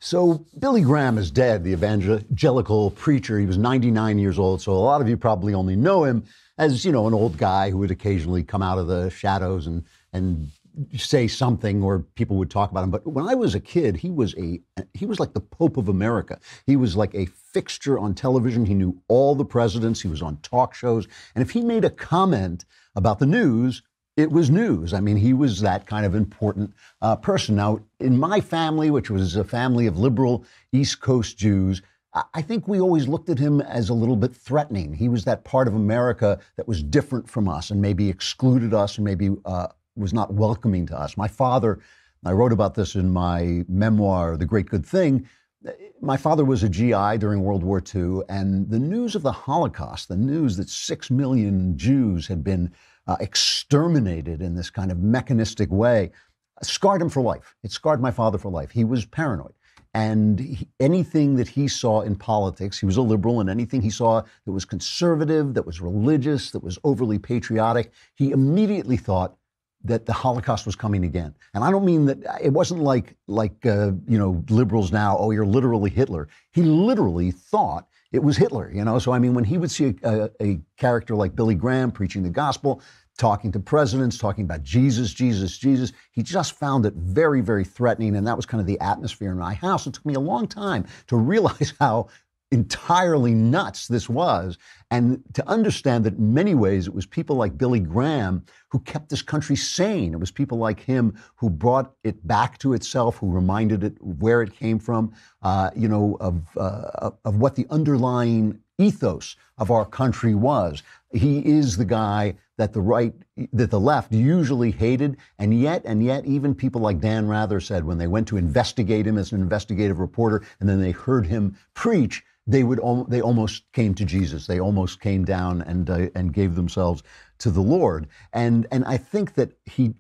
So Billy Graham is dead, the evangelical preacher. He was 99 years old, so a lot of you probably only know him as, an old guy who would occasionally come out of the shadows and say something, or people would talk about him. But when I was a kid, he was like the Pope of America. He was like a fixture on television. He knew all the presidents. He was on talk shows. And if he made a comment about the news, it was news. I mean, he was that kind of important person. Now, in my family, which was a family of liberal East Coast Jews, I think we always looked at him as a little bit threatening. He was that part of America that was different from us and maybe excluded us and maybe was not welcoming to us. My father, I wrote about this in my memoir, The Great Good Thing. My father was a GI during World War II, and the news of the Holocaust, the news that 6 million Jews had been exterminated in this kind of mechanistic way, scarred him for life. It scarred my father for life. He was paranoid. And anything that he saw in politics, he was a liberal, and anything he saw that was conservative, that was religious, that was overly patriotic, he immediately thought that the Holocaust was coming again. And I don't mean that, it wasn't like liberals now, oh, you're literally Hitler. He literally thought it was Hitler, So, I mean, when he would see a character like Billy Graham preaching the gospel, talking to presidents, talking about Jesus, Jesus, Jesus, he just found it very, very threatening. And that was kind of the atmosphere in my house. It took me a long time to realize how entirely nuts this was, and to understand that in many ways it was people like Billy Graham who kept this country sane. It was people like him who brought it back to itself, who reminded it where it came from, of what the underlying ethos of our country was. He is the guy that the left usually hated, and yet even people like Dan Rather said when they went to investigate him as an investigative reporter, and then they heard him preach, they almost came to Jesus. They almost came down and gave themselves to the Lord. And I think that he,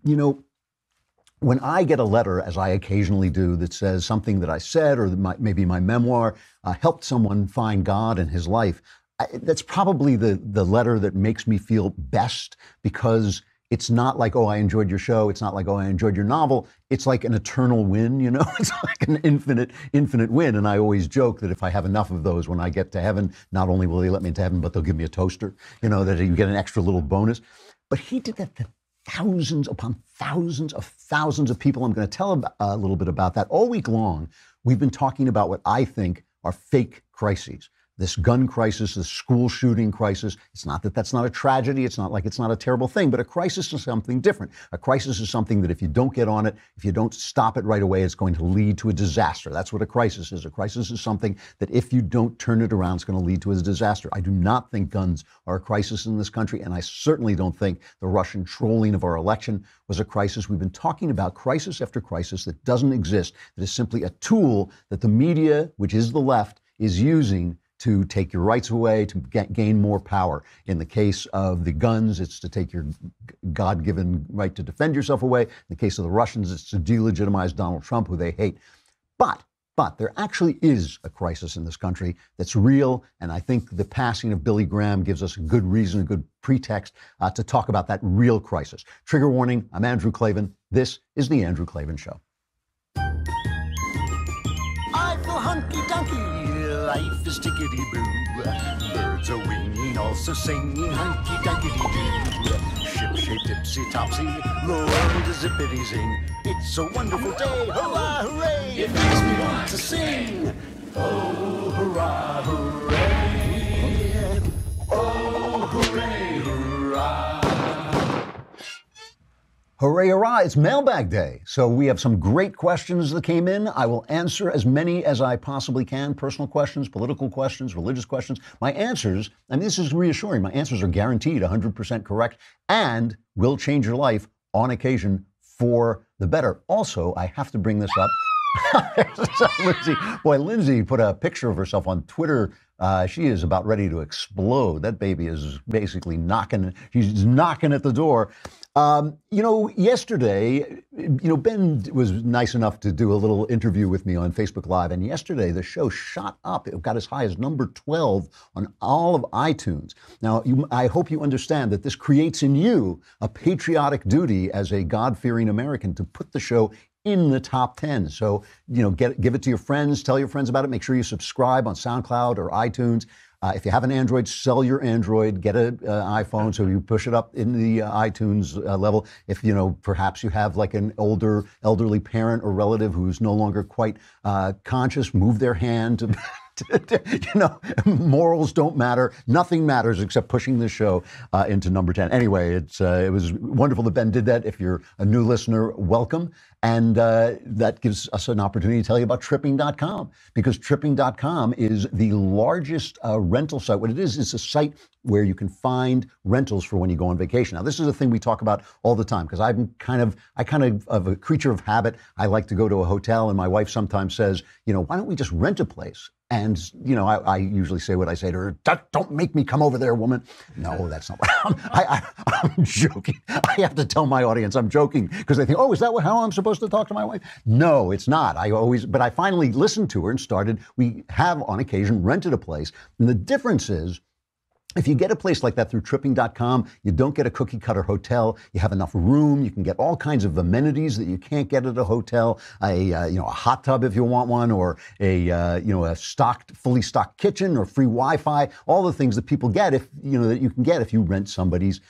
when I get a letter, as I occasionally do, that says something that I said or maybe my memoir helped someone find God in his life, that's probably the letter that makes me feel best, because it's not like, oh, I enjoyed your show. It's not like, oh, I enjoyed your novel. It's like an eternal win, It's like an infinite win. And I always joke that if I have enough of those, when I get to heaven, not only will they let me into heaven, but they'll give me a toaster, that you get an extra little bonus. But he did that to thousands upon thousands of people. I'm going to tell a little bit about that. All week long, we've been talking about what I think are fake crises. This gun crisis, this school shooting crisis. It's not that that's not a tragedy. It's not like it's not a terrible thing, but a crisis is something different. A crisis is something that if you don't get on it, if you don't stop it right away, it's going to lead to a disaster. That's what a crisis is. A crisis is something that if you don't turn it around, it's going to lead to a disaster. I do not think guns are a crisis in this country, and I certainly don't think the Russian trolling of our election was a crisis. We've been talking about crisis after crisis that doesn't exist, that is simply a tool that the media, which is the left, is using to take your rights away, to gain more power. In the case of the guns, it's to take your God-given right to defend yourself away. In the case of the Russians, it's to delegitimize Donald Trump, who they hate. But there actually is a crisis in this country that's real, and I think the passing of Billy Graham gives us a good reason, a good pretext to talk about that real crisis. Trigger warning, I'm Andrew Klavan. This is The Andrew Klavan Show. I feel hunky-dunky. Life is tickety-boo. Birds are winging, also singing hunky-dunky-doo. Ship-shape, tipsy-topsy, the world is zippity-zing. It's a wonderful day, hurrah, hooray! It makes me want to sing. Oh, hurrah, hooray! Oh, hooray, hurrah! Hooray, hurrah, it's mailbag day. So we have some great questions that came in. I will answer as many as I possibly can. Personal questions, political questions, religious questions. My answers, and this is reassuring, my answers are guaranteed 100% correct and will change your life on occasion for the better. Also, I have to bring this up. Lindsay put a picture of herself on Twitter. She is about ready to explode. That baby is basically she's knocking at the door. Yesterday, Ben was nice enough to do a little interview with me on Facebook Live, and yesterday the show shot up. It got as high as number 12 on all of iTunes. Now, I hope you understand that this creates in you a patriotic duty as a God-fearing American to put the show in the top 10. So, give it to your friends, tell your friends about it. Make sure you subscribe on SoundCloud or iTunes. If you have an Android, sell your Android, get an iPhone so you push it up in the iTunes level. If, perhaps you have like an older elderly parent or relative who's no longer quite conscious, move their hand to morals don't matter. Nothing matters except pushing the show into number 10. Anyway, it was wonderful that Ben did that. If you're a new listener, welcome. And that gives us an opportunity to tell you about tripping.com, because tripping.com is the largest rental site. What it is a site where you can find rentals for when you go on vacation. Now, this is a thing we talk about all the time, because I'm kind of a creature of habit. I like to go to a hotel, and my wife sometimes says, why don't we just rent a place? And, I usually say what I say to her: don't make me come over there, woman. No, that's not what I'm joking. I have to tell my audience I'm joking, because they think, oh, is that how I'm supposed to talk to my wife? No, it's not. But I finally listened to her and we have on occasion rented a place. And the difference is, if you get a place like that through tripping.com, you don't get a cookie cutter hotel. You have enough room. You can get all kinds of amenities that you can't get at a hotel. A hot tub if you want one, or a fully stocked kitchen, or free Wi-Fi. All the things that people get that you can get if you rent somebody's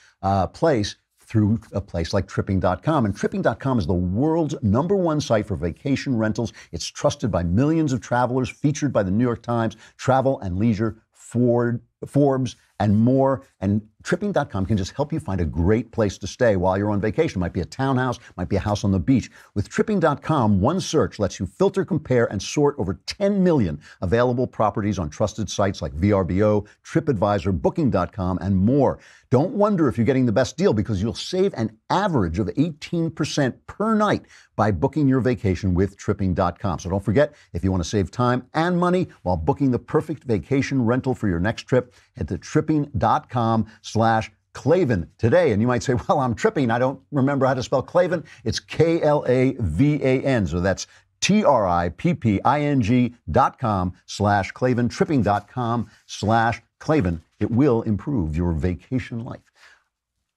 place through a place like tripping.com. And tripping.com is the world's #1 site for vacation rentals. It's trusted by millions of travelers, featured by the New York Times, Travel and Leisure, Forbes, and more. And tripping.com can just help you find a great place to stay while you're on vacation. It might be a townhouse, might be a house on the beach. With tripping.com, one search lets you filter, compare, and sort over 10 million available properties on trusted sites like VRBO, TripAdvisor, Booking.com, and more. Don't wonder if you're getting the best deal, because you'll save an average of 18% per night by booking your vacation with tripping.com. So don't forget, if you want to save time and money while booking the perfect vacation rental for your next trip, head to tripping.com/Klavan today. And you might say, well, I'm tripping. I don't remember how to spell Klavan. It's Klavan. So that's tripping.com/Klavan, tripping.com/Klavan. It will improve your vacation life.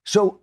So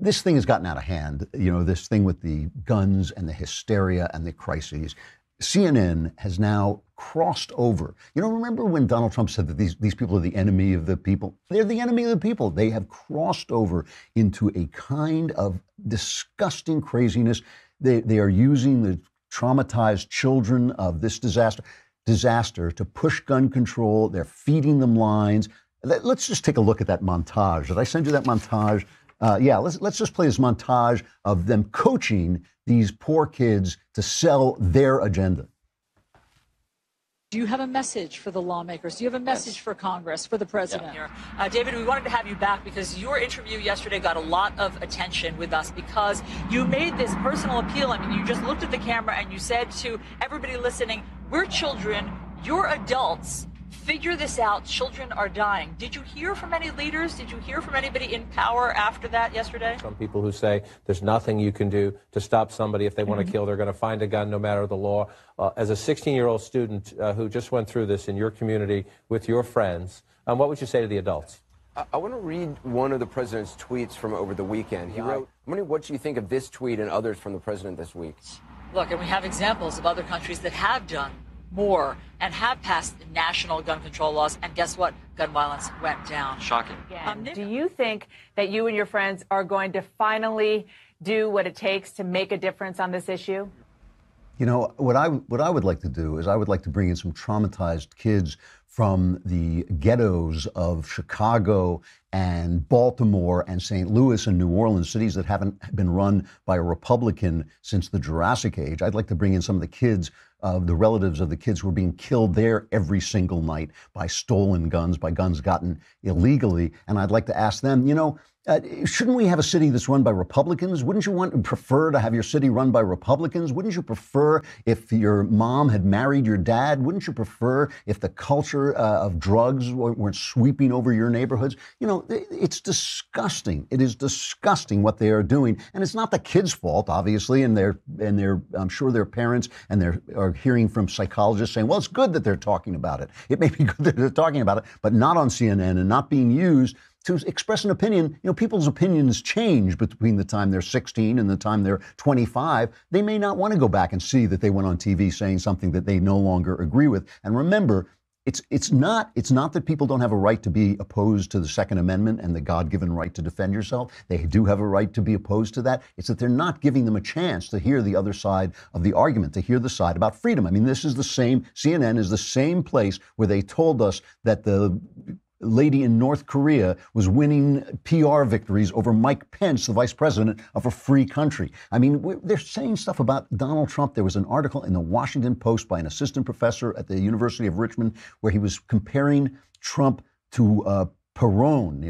this thing has gotten out of hand, this thing with the guns and the hysteria and the crises. CNN has now crossed over. Remember when Donald Trump said that these people are the enemy of the people? They're the enemy of the people. They have crossed over into a kind of disgusting craziness. They are using the traumatized children of this disaster to push gun control. They're feeding them lines. Let's just take a look at that montage. Did I send you that montage? Let's just play this montage of them coaching these poor kids to sell their agenda. Do you have a message for the lawmakers? Do you have a message for Congress, for the president? Yeah. David, we wanted to have you back because your interview yesterday got a lot of attention with us, because you made this personal appeal. I mean, you just looked at the camera and you said to everybody listening, we're children, you're adults. Figure this out. Children are dying. Did you hear from any leaders? Did you hear from anybody in power after that yesterday? Some people who say there's nothing you can do to stop somebody. If they want to kill, they're going to find a gun no matter the law. As a 16-year-old student who just went through this in your community with your friends, what would you say to the adults? I want to read one of the president's tweets from over the weekend. He wrote, I'm wondering what you think of this tweet and others from the president this week. Look, and we have examples of other countries that have done more and have passed national gun control laws, and guess what? Gun violence went down. Shocking. Do you think that you and your friends are going to finally do what it takes to make a difference on this issue? What I would like to do is I would like to bring in some traumatized kids from the ghettos of Chicago and Baltimore and St. Louis and New Orleans, cities that haven't been run by a Republican since the Jurassic Age. I'd like to bring in some of the kids, the relatives of the kids who are being killed there every single night by stolen guns, by guns gotten illegally. And I'd like to ask them, shouldn't we have a city that's run by Republicans? Wouldn't you prefer to have your city run by Republicans? Wouldn't you prefer if your mom had married your dad? Wouldn't you prefer if the culture of drugs weren't sweeping over your neighborhoods? It's disgusting. It is disgusting what they are doing. And it's not the kids' fault, obviously, and I'm sure their parents and they are hearing from psychologists saying, well, it's good that they're talking about it. It may be good that they're talking about it, but not on CNN and not being used to express an opinion. People's opinions change between the time they're 16 and the time they're 25. They may not want to go back and see that they went on TV saying something that they no longer agree with. And remember, it's not that people don't have a right to be opposed to the Second Amendment and the God-given right to defend yourself. They do have a right to be opposed to that. It's that they're not giving them a chance to hear the other side of the argument, to hear the side about freedom. I mean, this is the same, CNN is the same place where they told us that the lady in North Korea was winning PR victories over Mike Pence, the vice president of a free country. I mean, they're saying stuff about Donald Trump. There was an article in the Washington Post by an assistant professor at the University of Richmond where he was comparing Trump to Perón,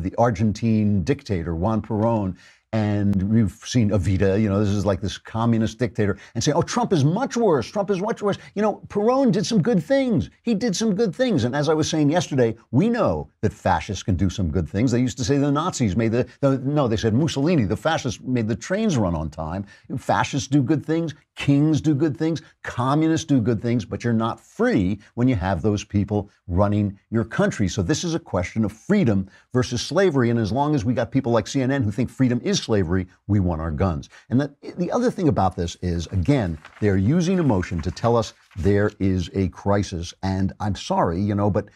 the Argentine dictator, Juan Perón. And we've seen Evita, this is like this communist dictator, and say, oh, Trump is much worse. Trump is much worse. Perón did some good things. He did some good things. And as I was saying yesterday, we know that fascists can do some good things. They used to say the Nazis made they said Mussolini, the fascists made the trains run on time. Fascists do good things. Kings do good things. Communists do good things. But you're not free when you have those people running your country. So this is a question of freedom versus slavery. And as long as we got people like CNN who think freedom is slavery, we want our guns. And the other thing about this is, again, they're using emotion to tell us there is a crisis. And I'm sorry, but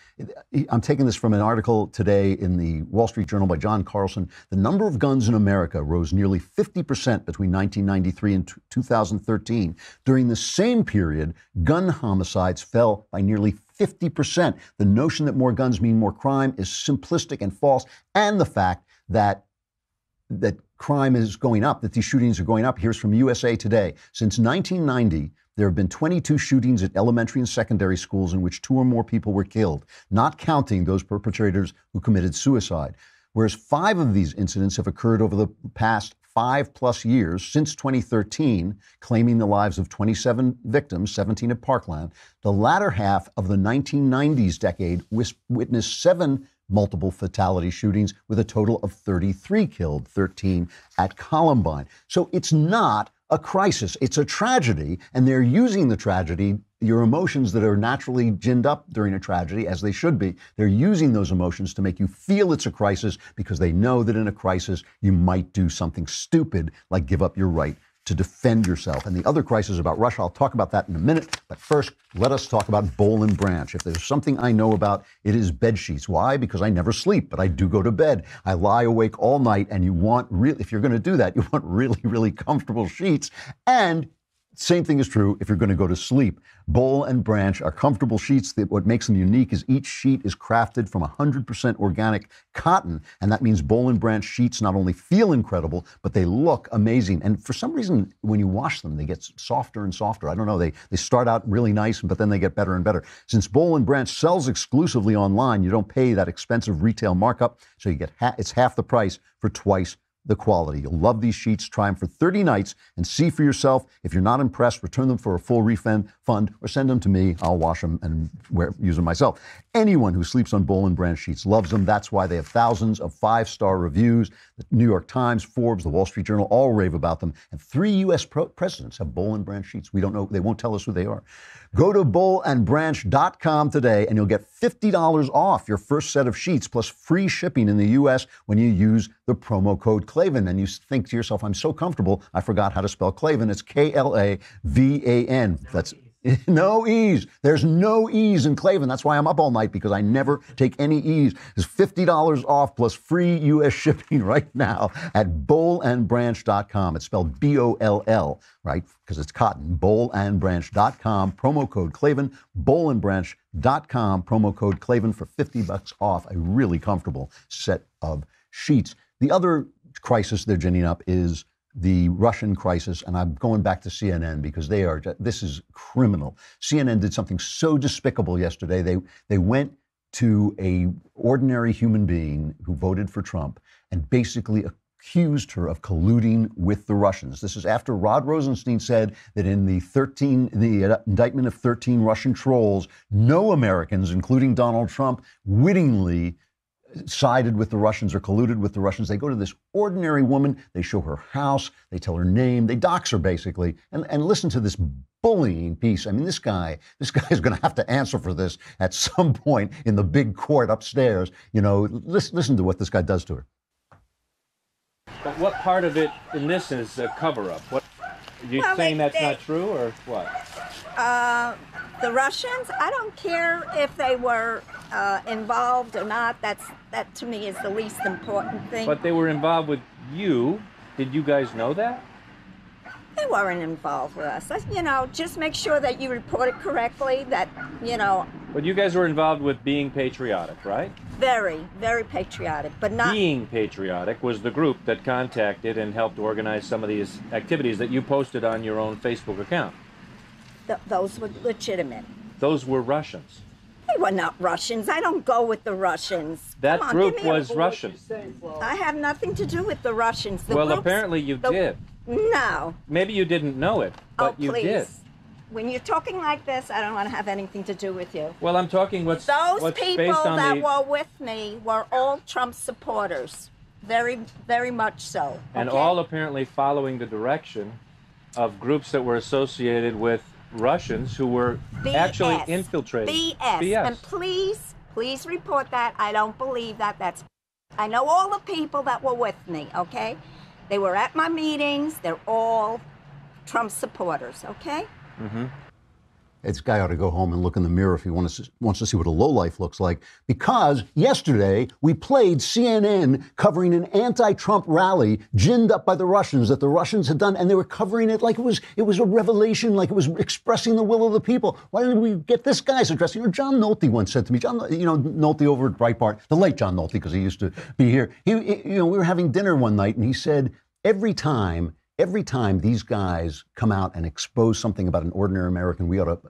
I'm taking this from an article today in the Wall Street Journal by John Carlson. The number of guns in America rose nearly 50% between 1993 and 2013. During the same period, gun homicides fell by nearly 50%. The notion that more guns mean more crime is simplistic and false. And the fact that crime is going up, that these shootings are going up. Here's from USA Today. Since 1990, there have been 22 shootings at elementary and secondary schools in which 2 or more people were killed, not counting those perpetrators who committed suicide. Whereas 5 of these incidents have occurred over the past 5+ years, since 2013, claiming the lives of 27 victims, 17 at Parkland. The latter half of the 1990s decade witnessed 7 multiple fatality shootings with a total of 33 killed, 13 at Columbine. So it's not a crisis. It's a tragedy, and they're using the tragedy, your emotions that are naturally ginned up during a tragedy, as they should be. They're using those emotions to make you feel it's a crisis because they know that in a crisis you might do something stupid like give up your right to defend yourself. And the other crisis about Russia, I'll talk about that in a minute. But first, let us talk about Boll and Branch. If there's something I know about, it is bed sheets. Why? Because I never sleep, but I do go to bed. I lie awake all night, and if you're going to do that, you want really, really comfortable sheets. And same thing is true if you're going to go to sleep. Boll and Branch are comfortable sheets. What makes them unique is each sheet is crafted from 100% organic cotton. And that means Boll and Branch sheets not only feel incredible, but they look amazing. And for some reason, when you wash them, they get softer and softer. I don't know. They start out really nice, but then they get better and better. Since Boll and Branch sells exclusively online, you don't pay that expensive retail markup. So you get it's half the price for twice the quality. You'll love these sheets. Try them for 30 nights and see for yourself. If you're not impressed, return them for a full refund or send them to me. I'll wash them and use them myself. Anyone who sleeps on Boll and Branch sheets loves them. That's why they have thousands of 5-star reviews. The New York Times, Forbes, the Wall Street Journal all rave about them. And 3 U.S. presidents have Boll and Branch sheets. We don't know. They won't tell us who they are. Go to bollandbranch.com today and you'll get $50 off your first set of sheets plus free shipping in the U.S. when you use the promo code Klavan. And you think to yourself, I'm so comfortable, I forgot how to spell Klavan. It's Klavan. That's no E's. There's no E's in Klavan. That's why I'm up all night, because I never take any E's. There's $50 off plus free U.S. shipping right now at bollandbranch.com. It's spelled B-O-L-L, right? Because it's cotton. Bollandbranch.com, promo code Klavan. Bollandbranch.com, promo code Klavan for $50 off a really comfortable set of sheets. The other crisis they're ginning up is the Russian crisis, and I'm going back to CNN because this is criminal. CNN did something so despicable yesterday. They went to a ordinary human being who voted for Trump and basically accused her of colluding with the Russians. This is after Rod Rosenstein said that in the indictment of 13 Russian trolls, no Americans, including Donald Trump, wittingly sided with the Russians or colluded with the Russians. They go to this ordinary woman, they show her house, they tell her name, they dox her basically, and listen to this bullying piece. I mean, this guy is going to have to answer for this at some point in the big court upstairs. You know, listen to what this guy does to her. But what part of it in this is a cover-up? What, you saying that's not true, or what? The Russians, I don't care if they were involved or not. That to me is the least important thing. But they were involved with you. Did you guys know that? They weren't involved with us. You know, just make sure that you report it correctly, that, you know. But you guys were involved with being patriotic, right? Very, very patriotic, but not... Being Patriotic was the group that contacted and helped organize some of these activities that you posted on your own Facebook account. Those were legitimate. Those were Russians. They were not Russians. I don't go with the Russians. That group was Russian. I have nothing to do with the Russians. Well, apparently you did. No. Maybe you didn't know it, but you did. When you're talking like this, I don't want to have anything to do with you. Well, I'm talking what's Those people based on that were with me were all Trump supporters. Very, very much so. And okay? all apparently following the direction of groups that were associated with Russians who were actually infiltrated. BS. And please report that. I don't believe that. I know all the people that were with me, okay? They were at my meetings. They're all Trump supporters, okay? Mm-hmm. This guy ought to go home and look in the mirror if he wants to see what a lowlife looks like. Because yesterday we played CNN covering an anti-Trump rally ginned up by the Russians that the Russians had done, and they were covering it like it was a revelation, like it was expressing the will of the people. Why didn't we get this guy's address? You know, John Nolte once said to me, Nolte over at Breitbart, the late John Nolte, because he used to be here. We were having dinner one night, and he said, every time these guys come out and expose something about an ordinary American, we ought to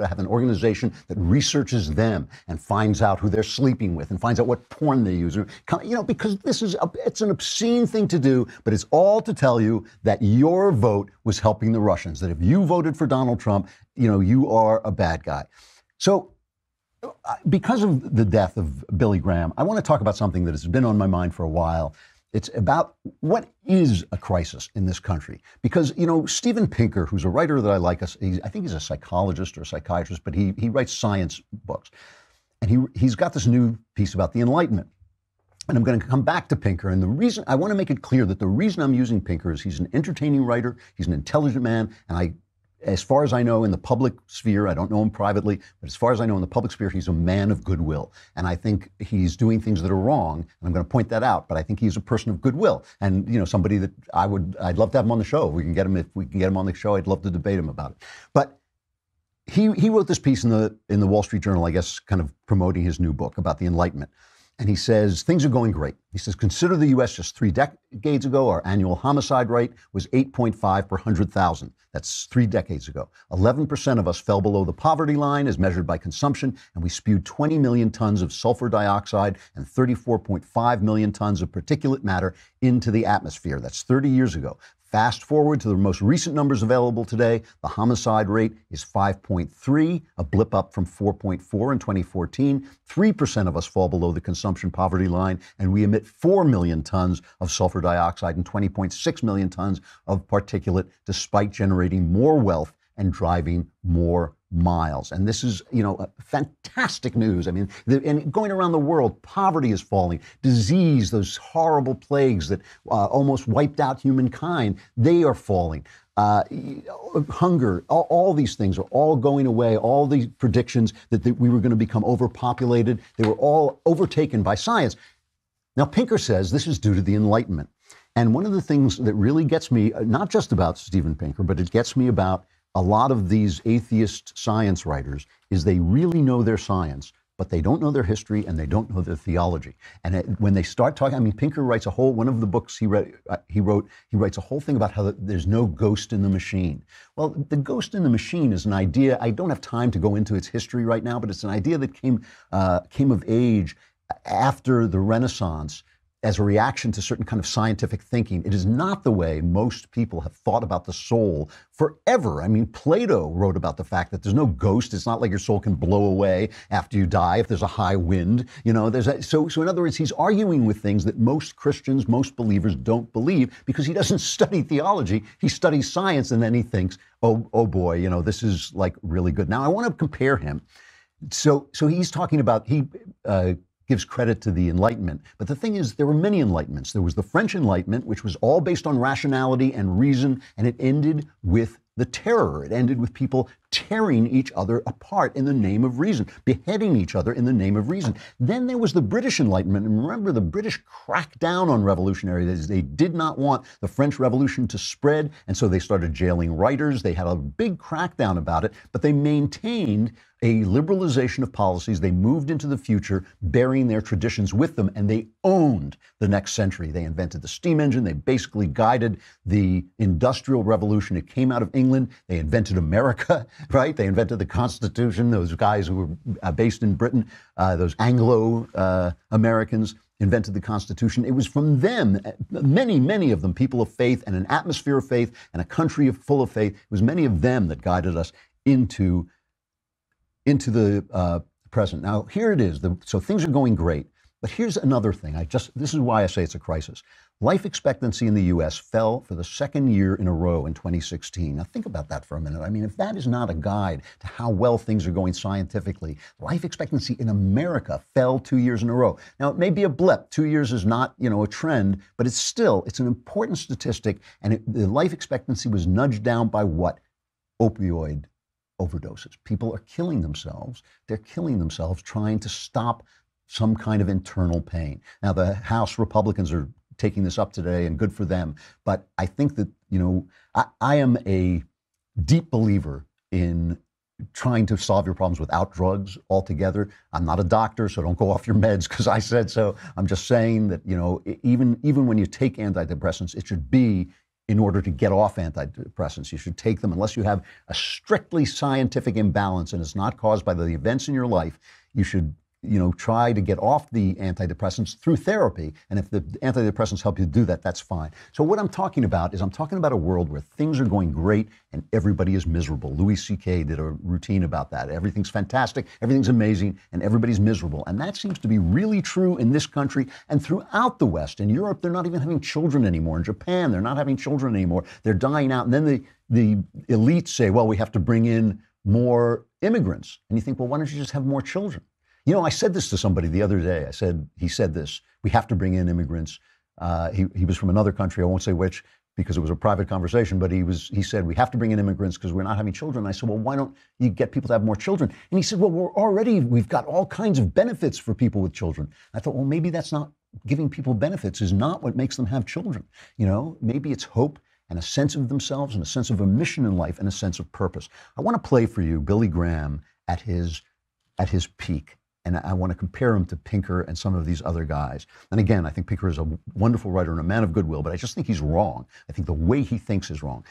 have an organization that researches them and finds out who they're sleeping with and finds out what porn they use. You know, because it's an obscene thing to do, but it's all to tell you that your vote was helping the Russians, that if you voted for Donald Trump, you know, you are a bad guy. So because of the death of Billy Graham, I want to talk about something that has been on my mind for a while. It's about what is a crisis in this country. Because, you know, Steven Pinker, who's a writer that I like, I think he's a psychologist or a psychiatrist, but he writes science books. And he's got this new piece about the Enlightenment. And I'm going to come back to Pinker. And the reason, I want to make it clear that the reason I'm using Pinker is he's an entertaining writer, he's an intelligent man, and as far as I know in the public sphere, I don't know him privately, but as far as I know in the public sphere, he's a man of goodwill. And I think he's doing things that are wrong, and I'm going to point that out, but I think he's a person of goodwill. And, you know, somebody that I'd love to have him on the show. If we can get him on the show, I'd love to debate him about it. But he wrote this piece in the Wall Street Journal, I guess, kind of promoting his new book about the Enlightenment. And he says, things are going great. He says, consider the U.S. just 3 decades ago. Our annual homicide rate was 8.5 per 100,000. That's 3 decades ago. 11% of us fell below the poverty line as measured by consumption, and we spewed 20 million tons of sulfur dioxide and 34.5 million tons of particulate matter into the atmosphere. That's 30 years ago. Fast forward to the most recent numbers available today, the homicide rate is 5.3, a blip up from 4.4 in 2014. 3% of us fall below the consumption poverty line, and we emit 4 million tons of sulfur dioxide and 20.6 million tons of particulate, despite generating more wealth and driving more miles. And this is, you know, fantastic news. I mean, and going around the world, poverty is falling. Disease, those horrible plagues that almost wiped out humankind, they are falling. Hunger, all these things are all going away. All the predictions that we were going to become overpopulated, they were all overtaken by science. Now, Pinker says this is due to the Enlightenment. And one of the things that really gets me, not just about Steven Pinker, but it gets me about a lot of these atheist science writers, is they really know their science, but they don't know their history and they don't know their theology. And when they start talking, I mean, Pinker writes one of the books he wrote, he writes a whole thing about how there's no ghost in the machine. Well, the ghost in the machine is an idea. I don't have time to go into its history right now, but it's an idea that came of age after the Renaissance, as a reaction to certain kind of scientific thinking. It is not the way most people have thought about the soul forever. I mean, Plato wrote about the fact that there's no ghost. It's not like your soul can blow away after you die if there's a high wind. You know, so in other words, he's arguing with things that most Christians, most believers don't believe, because he doesn't study theology. He studies science, and then he thinks, oh boy, you know, this is like really good. Now, I want to compare him. So he's talking about, he gives credit to the Enlightenment. But the thing is, there were many Enlightenments. There was the French Enlightenment, which was all based on rationality and reason, and it ended with the terror. It ended with people tearing each other apart in the name of reason, beheading each other in the name of reason. Then there was the British Enlightenment, and remember, the British cracked down on revolutionaries. They did not want the French Revolution to spread, and so they started jailing writers. They had a big crackdown about it, but they maintained a liberalization of policies. They moved into the future, bearing their traditions with them, and they owned the next century. They invented the steam engine. They basically guided the Industrial Revolution. It came out of England. They invented America, right? They invented the Constitution. Those guys who were based in Britain, those Anglo-Americans, invented the Constitution. It was from them, many of them, people of faith and an atmosphere of faith and a country full of faith. It was many of them that guided us into the present. Now, here it is. So things are going great. But here's another thing. This is why I say it's a crisis. Life expectancy in the U.S. fell for the second year in a row in 2016. Now, think about that for a minute. I mean, if that is not a guide to how well things are going scientifically, life expectancy in America fell 2 years in a row. Now, it may be a blip. 2 years is not, a trend, but it's an important statistic. And the life expectancy was nudged down by what? Opioid overdoses. People are killing themselves. They're killing themselves trying to stop some kind of internal pain. Now, the House Republicans are taking this up today, and good for them. But I think that, I am a deep believer in trying to solve your problems without drugs altogether. I'm not a doctor, so don't go off your meds because I said so. I'm just saying that, even when you take antidepressants, it should be in order to get off antidepressants. You should take them unless you have a strictly scientific imbalance and it's not caused by the events in your life. You should try to get off the antidepressants through therapy. And if the antidepressants help you do that, that's fine. So what I'm talking about a world where things are going great and everybody is miserable. Louis C.K. did a routine about that. Everything's fantastic, everything's amazing, and everybody's miserable. And that seems to be really true in this country and throughout the West. In Europe, they're not even having children anymore. In Japan, they're not having children anymore. They're dying out. And then the elites say, well, we have to bring in more immigrants. And you think, well, why don't you just have more children? I said this to somebody the other day. He said this, we have to bring in immigrants. He was from another country, I won't say which, because it was a private conversation, but he said, we have to bring in immigrants because we're not having children. I said, well, why don't you get people to have more children? And he said, well, we've got all kinds of benefits for people with children. I thought, well, maybe that's not, giving people benefits is not what makes them have children. Maybe it's hope and a sense of themselves and a sense of a mission in life and a sense of purpose. I want to play for you Billy Graham at his peak. And I want to compare him to Pinker and some of these other guys. And again, I think Pinker is a wonderful writer and a man of goodwill, but I just think he's wrong. I think the way he thinks is wrong.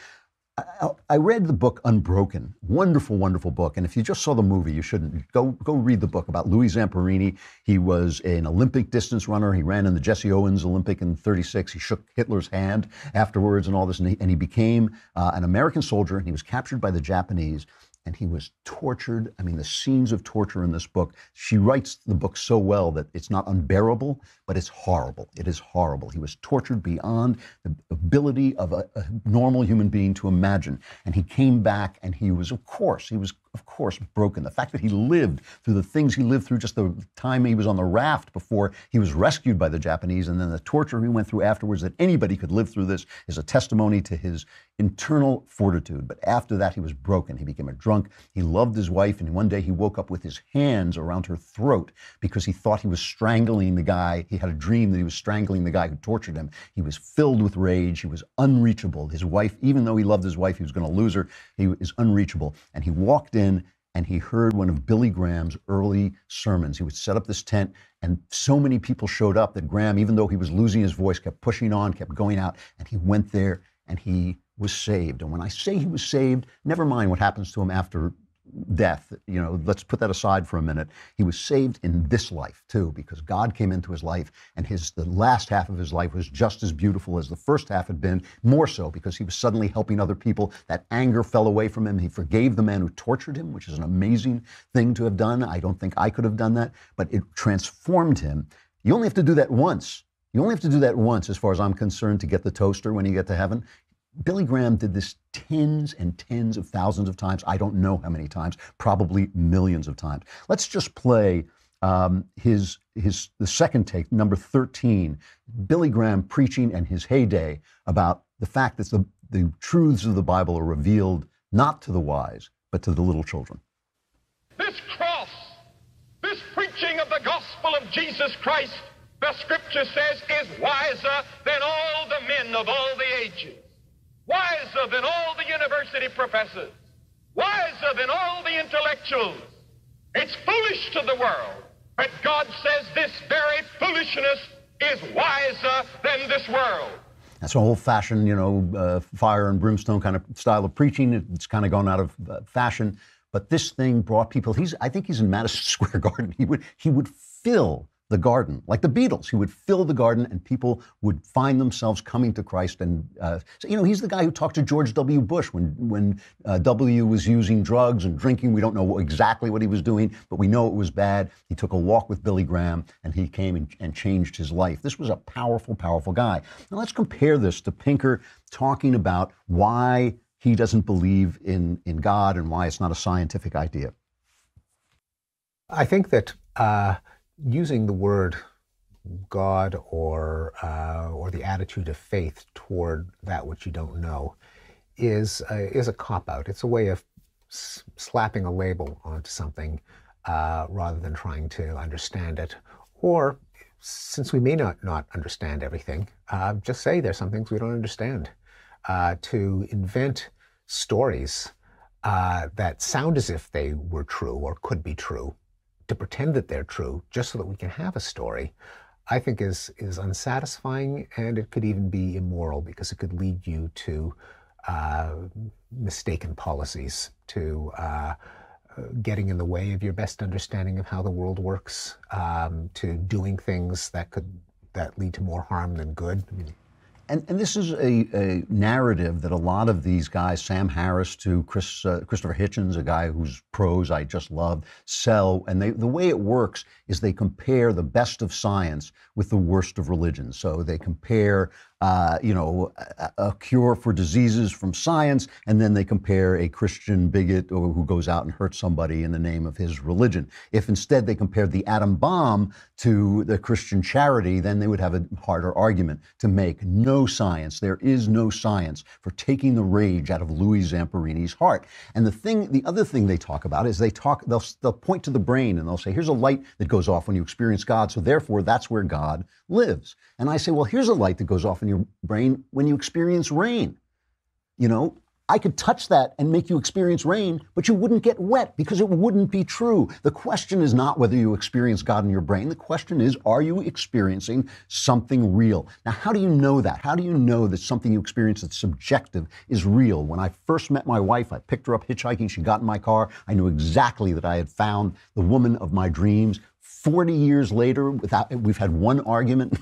I read the book Unbroken, wonderful, wonderful book. And if you just saw the movie, you shouldn't. Go read the book about Louis Zamperini. He was an Olympic distance runner. He ran in the Jesse Owens Olympic in '36. He shook Hitler's hand afterwards and all this. And he became an American soldier, and he was captured by the Japanese. And he was tortured. I mean, the scenes of torture in this book, she writes the book so well that it's not unbearable, but it's horrible. It is horrible. He was tortured beyond the ability of a normal human being to imagine. And he came back, and he was, of course, broken. The fact that he lived through the things he lived through, just the time he was on the raft before he was rescued by the Japanese, and then the torture he went through afterwards, that anybody could live through this, is a testimony to his internal fortitude. But after that, he was broken. He became a drunk. He loved his wife, and one day he woke up with his hands around her throat because he thought he was strangling the guy. He had a dream that he was strangling the guy who tortured him. He was filled with rage. He was unreachable. His wife, even though he loved his wife, he was going to lose her. He was unreachable. And he walked in, and he heard one of Billy Graham's early sermons. He would set up this tent, and so many people showed up that Graham, even though he was losing his voice, kept pushing on, kept going out, and he went there, and he was saved. And when I say he was saved, never mind what happens to him after death, let's put that aside for a minute. He was saved in this life too, because God came into his life, and the last half of his life was just as beautiful as the first half had been, more so because he was suddenly helping other people. That anger fell away from him. He forgave the man who tortured him, which is an amazing thing to have done. I don't think I could have done that, but it transformed him. You only have to do that once. You only have to do that once, as far as I'm concerned, to get the toaster when you get to heaven. Billy Graham did this tens and tens of thousands of times. I don't know how many times, probably millions of times. Let's just play the second take, number 13, Billy Graham preaching in his heyday about the fact that the truths of the Bible are revealed not to the wise, but to the little children. This cross, this preaching of the gospel of Jesus Christ, the scripture says, is wiser than all the men of all the ages. Wiser than all the university professors, wiser than all the intellectuals. It's foolish to the world, but God says this very foolishness is wiser than this world. That's an old-fashioned, fire and brimstone kind of style of preaching. It's kind of gone out of fashion, but this thing brought people. I think he's in Madison Square Garden. He would fill the garden, like the Beatles. He would fill the garden, and people would find themselves coming to Christ. And he's the guy who talked to George W. Bush when W was using drugs and drinking. We don't know exactly what he was doing, but we know it was bad. He took a walk with Billy Graham, and he came and changed his life. This was a powerful, powerful guy. Now let's compare this to Pinker talking about why he doesn't believe in God and why it's not a scientific idea. I think that using the word God or the attitude of faith toward that which you don't know is a cop-out. It's a way of slapping a label onto something rather than trying to understand it. Or, since we may not understand everything, just say there's some things we don't understand. To invent stories that sound as if they were true or could be true, to pretend that they're true just so that we can have a story, I think is unsatisfying, and it could even be immoral because it could lead you to mistaken policies, to getting in the way of your best understanding of how the world works, to doing things that lead to more harm than good. And this is a narrative that a lot of these guys, Sam Harris to Christopher Hitchens, a guy whose prose I just loved, sell. And the way it works is they compare the best of science with the worst of religion. So they compare, a cure for diseases from science, and then they compare a Christian bigot who goes out and hurts somebody in the name of his religion. If instead they compared the atom bomb to the Christian charity, then they would have a harder argument to make. No science. There is no science for taking the rage out of Louis Zamperini's heart. And the other thing they talk about is they'll point to the brain and they'll say, here's a light that goes off when you experience God, so therefore that's where God lives. And I say, well, here's a light that goes off in your brain when you experience rain. I could touch that and make you experience rain, but you wouldn't get wet because it wouldn't be true. The question is not whether you experience God in your brain. The question is, are you experiencing something real? Now, how do you know that? How do you know that something you experience that's subjective is real? When I first met my wife, I picked her up hitchhiking. She got in my car. I knew exactly that I had found the woman of my dreams. 40 years later, we've had one argument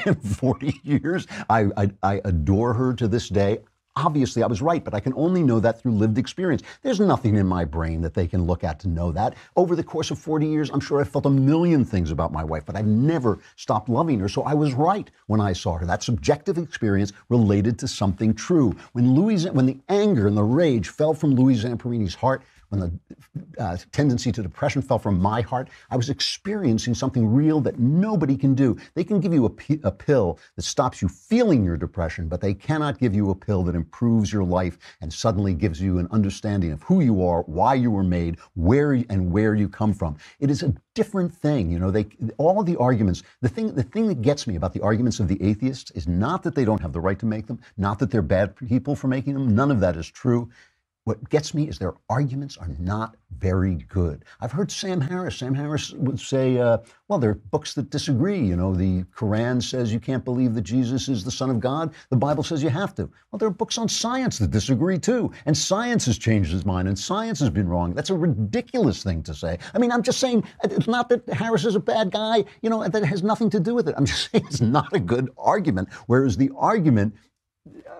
in 40 years. I adore her to this day. Obviously, I was right, but I can only know that through lived experience. There's nothing in my brain that they can look at to know that. Over the course of 40 years, I'm sure I felt a million things about my wife, but I've never stopped loving her, so I was right when I saw her. That subjective experience related to something true. When the anger and the rage fell from Louis Zamperini's heart, when the tendency to depression fell from my heart, I was experiencing something real that nobody can do. They can give you a pill that stops you feeling your depression, but they cannot give you a pill that improves your life and suddenly gives you an understanding of who you are, why you were made, where you come from. It is a different thing. All the arguments, the thing that gets me about the arguments of the atheists is not that they don't have the right to make them, not that they're bad people for making them. None of that is true. what gets me is their arguments are not very good. I've heard Sam Harris. Sam Harris would say, well, there are books that disagree. You know, the Quran says you can't believe that Jesus is the Son of God. The Bible says you have to. Well, there are books on science that disagree too. And science has changed his mind and science has been wrong. That's a ridiculous thing to say. I mean, I'm just saying, it's not that Harris is a bad guy, you know, that has nothing to do with it. I'm just saying it's not a good argument. Whereas the argument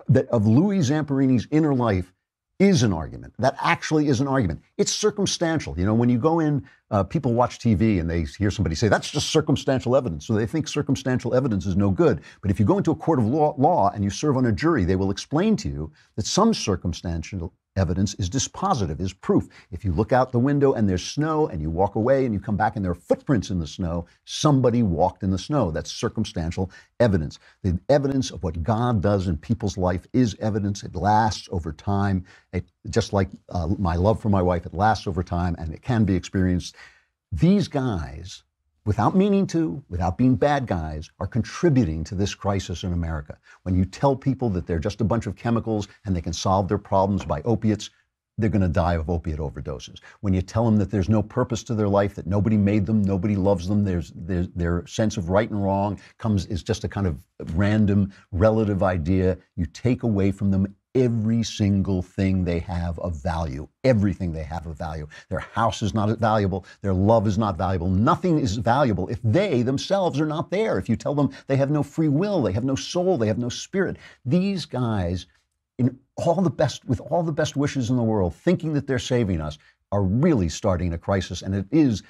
that of Louis Zamperini's inner life is an argument. That actually is an argument. It's circumstantial. You know, when you go in, people watch TV and they hear somebody say, that's just circumstantial evidence. So they think circumstantial evidence is no good. But if you go into a court of law and you serve on a jury, they will explain to you that some circumstantial evidence is dispositive, is proof. If you look out the window and there's snow and you walk away and you come back and there are footprints in the snow, somebody walked in the snow. That's circumstantial evidence. The evidence of what God does in people's life is evidence. It lasts over time. Just like my love for my wife, it lasts over time and it can be experienced. These guys, without meaning to, without being bad guys, are contributing to this crisis in America. When you tell people that they're just a bunch of chemicals and they can solve their problems by opiates, they're going to die of opiate overdoses. When you tell them that there's no purpose to their life, that nobody made them, nobody loves them, their sense of right and wrong is just a kind of random relative idea, you take away from them every single thing they have of value, everything they have of value. Their house is not valuable. Their love is not valuable. Nothing is valuable if they themselves are not there. If you tell them they have no free will, they have no soul, they have no spirit. These guys, with all the best wishes in the world, thinking that they're saving us, are really starting a crisis. And it is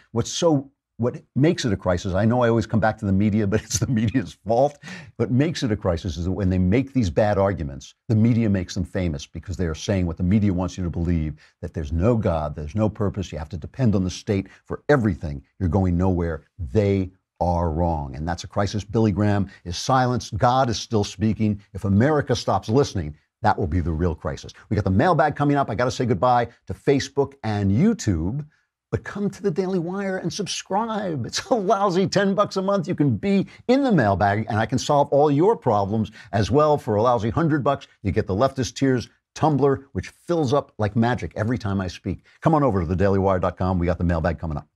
what makes it a crisis. I know I always come back to the media, but it's the media's fault. What makes it a crisis is that when they make these bad arguments, the media makes them famous because they are saying what the media wants you to believe, that there's no God, there's no purpose, you have to depend on the state for everything. You're going nowhere. They are wrong. And that's a crisis. Billy Graham is silenced. God is still speaking. If America stops listening, that will be the real crisis. We got the mailbag coming up. I got to say goodbye to Facebook and YouTube. But come to the Daily Wire and subscribe. It's a lousy $10 a month. You can be in the mailbag, and I can solve all your problems as well for a lousy $100. You get the Leftist Tears tumbler, which fills up like magic every time I speak. Come on over to thedailywire.com. We got the mailbag coming up.